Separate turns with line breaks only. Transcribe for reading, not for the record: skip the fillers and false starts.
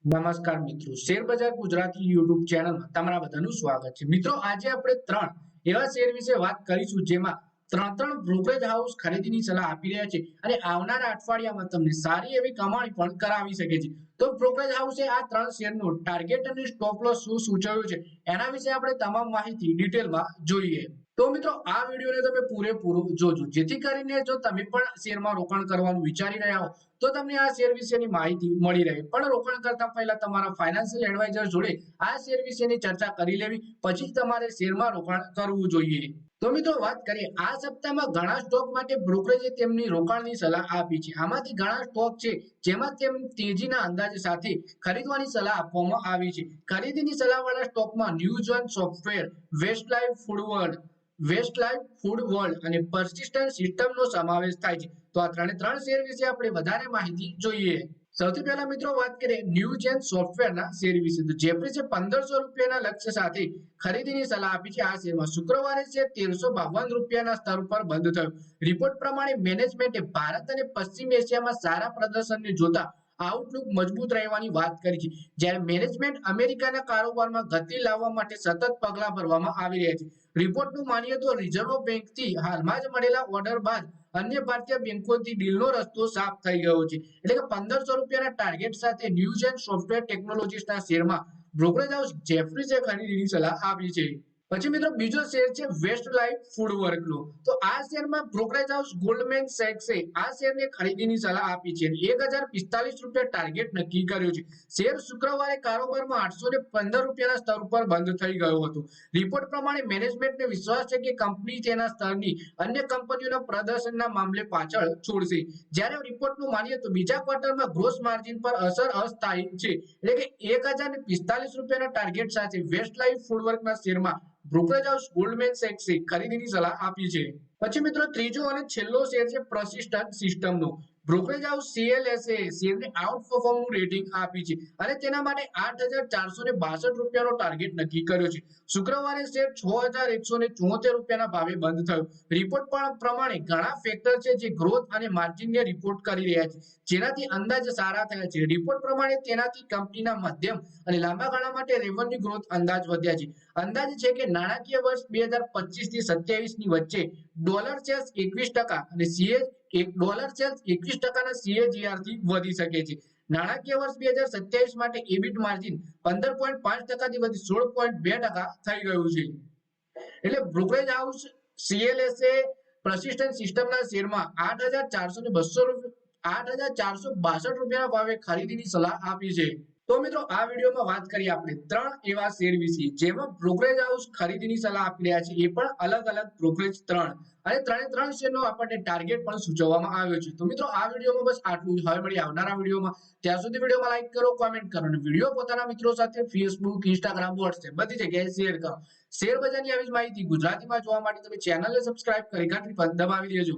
નમસ્કાર મિત્રો, શેર બજાર ગુજરાતી યુટ્યુબ ચેનલમાં તમારા બધાનું સ્વાગત છે. મિત્રો, આજે આપણે ત્રણ એવા શેર વિશે વાત કરીશું જેમાં ત્રણ બ્રોકરેજ હાઉસ ખરીદીની સલાહ આપી રહ્યા છે અને આવનારા અઠવાડિયામાં તમને સારી એવી કમાણી પણ કરાવી શકે છે. તો બ્રોકરેજ હાઉસે આ ત્રણ શેરનો ટાર્ગેટ અને સ્ટોપ લોસ શું સૂચવ્યું છે એના વિશે આપણે તમામ માહિતી ડિટેલમાં જોઈએ. તો મિત્રો, આ વિડીયોને તમે પૂરેપૂરો જોજો, જેથી કરીને જો તમે પણ શેરમાં રોકાણ કરવાનું વિચારી રહ્યા હો તો તમને આ શેર વિશેની માહિતી મળી રહે. પણ રોકાણ કરતા પહેલા તમારા ફાઇનાન્શિયલ એડવાઇઝર જોડે આ શેર વિશેની ચર્ચા કરી લેવી, પછી તમારે શેરમાં રોકાણ કરવું જોઈએ. તો મિત્રો, વાત કરીએ આ સપ્તાહમાં ઘણા સ્ટોક માટે બ્રોકરેજે તેમની રોકાણની સલાહ આપી છે. આમાંથી ઘણા સ્ટોક છે જેમાં તેમ તેજીના અંદાજ સાથે ખરીદવાની સલાહ આપવામાં આવી છે. ખરીદીની સલાહવાળા સ્ટોકમાં ન્યૂઝન સોફ્ટવેર, વેસ્ટલાઇફ ફૂડ વર્લ્ડ અને પર્સિસ્ટન્ટ સિસ્ટમનો સમાવેશ થાય છે. તો આ ત્રણ શેર વિશે આપણે વધારે માહિતી જોઈએ. સૌથી પહેલા મિત્રો વાત કરીએ ન્યૂજેન સોફ્ટવેરના શેર વિશે. તો જેફરીસે 1500 રૂપિયાના લક્ષ્ય સાથે ખરીદીની સલાહ આપી છે. આ શેરમાં શુક્રવારે શેર 1352 રૂપિયાના સ્તર પર બંધ થયો. રિપોર્ટ પ્રમાણે મેનેજમેન્ટે ભારત અને પશ્ચિમ એશિયામાં સારા પ્રદર્શનને જોતા આઉટલુક મજબૂત રહેવાની વાત કરી છે. જ્યારે મેનેજમેન્ટ અમેરિકાના કારોબારમાં ગતિ લાવવા માટે સતત પગલાં ભરવામાં આવી રહ્યા છે. રિપોર્ટનું માનીએ તો રિઝર્વ બેંકથી હાલમાં જ મળેલા ઓર્ડર બાદ અન્ય ભારતીય બેંકોથી ડીલનો રસ્તો સાફ થઈ ગયો છે. એટલે કે 1500 રૂપિયાના ટાર્ગેટ સાથે ન્યૂઝ સોફ્ટવેર ટેકનોલોજીસના શેરમાં બ્રોકરેજ હાઉસ જેફરીસે ખરીદીની સલાહ આપી છે. પછી મિત્રો, બીજો શેર છે વેસ્ટલાઇફ ફૂડવર્કનો. તો આ શેરમાં બ્રોકરેજ હાઉસ ગોલ્ડમેન સેક્સે આ શેરને ખરીદીની સલાહ આપી છે. 1045 રૂપિયા ટાર્ગેટ નક્કી કર્યો છે. શેર શુક્રવારે કારોબારમાં 815 રૂપિયાના સ્તર ઉપર બંધ થઈ ગયો હતો. રિપોર્ટ પ્રમાણે મેનેજમેન્ટને વિશ્વાસ છે કે કંપની તેના સ્તરની અન્ય કંપનીઓના પ્રદર્શનના મામલે પાછળ છોડશે. જ્યારે રિપોર્ટનું માનીએ તો બીજા ક્વાર્ટરમાં ગ્રોસ માર્જિન પર અસર અસ્થાયી છે. એટલે કે 1045 રૂપિયાના ટાર્ગેટ સાથે વેસ્ટલાઇફ ફૂડવર્કના શેરમાં બ્રોકરેજ હાઉસ ગોલ્ડમેન સેક્સે ખરીદીની સલાહ આપી છે. પછી મિત્રો, ત્રીજો અને છેલ્લો શેર છે પર્સિસ્ટન્ટ સિસ્ટમનો. બ્રોકરેજ હાઉસ CLSA શેરને આઉટપરફોર્મનું રેટિંગ આપી છે અને તેના માટે 8462 રૂપિયાનો ટાર્ગેટ નક્કી કર્યો છે. શુક્રવારે શેર 6174 રૂપિયાના ભાવે બંધ થયો. રિપોર્ટ પ્રમાણે ઘણા ફેક્ટર છે જે ગ્રોથ અને માર્જિનને રિપોર્ટ કરી રહ્યા છે, જેનાથી અંદાજ સારા થયા છે. રિપોર્ટ પ્રમાણે તેનાથી કંપનીના મધ્યમ અને લાંબા ગાળા માટે રેવન્યુ ગ્રોથ અંદાજ વધ્યા છે. અંદાજ છે કે નાણાકીય વર્ષ 2025 થી 27 ની વચ્ચે ડોલર સેલ્સ 21% અને ડોલર સેલ્સ 21%ના CAGR થી વધી શકે છે. નાણાકીય વર્ષ 2027 માટે EBIT માર્જિન 15.5% થી વધી 16.2% થઈ ગયું છે. એટલે બ્રોકરેજ હાઉસ CLSA પર્સિસ્ટન્ટ સિસ્ટમના શેરમાં 8462 રૂપિયાના ભાવે ખરીદીની સલાહ આપી છે. તો મિત્રો, આ વિડીયોમાં વાત કરી આપણે ત્રણ એવા શેર વિશે જેમાં બ્રોકરેજ હાઉસ ખરીદીની સલાહ આપી રહ્યા છે. એ પણ અલગ અલગ બ્રોકરેજ ત્રણ, અને ત્રણ શેરનો આપણને ટાર્ગેટ પણ સૂચવવામાં આવ્યો છે. તો મિત્રો, આ વિડીયોમાં બસ આટલું જ. હવે મળી આવનારા વિડીયોમાં. ત્યાં સુધી વિડીયોમાં લાઈક કરો, કોમેન્ટ કરો અને વિડીયો પોતાના મિત્રો સાથે ફેસબુક, ઇન્સ્ટાગ્રામ, વોટ્સએપ બધી જગ્યાએ શેર કરો. શેર બજારની આવી જ માહિતી ગુજરાતીમાં જોવા માટે તમે ચેનલને સબસ્ક્રાઇબ કરી ઘંટી પર દબાવી દેજો.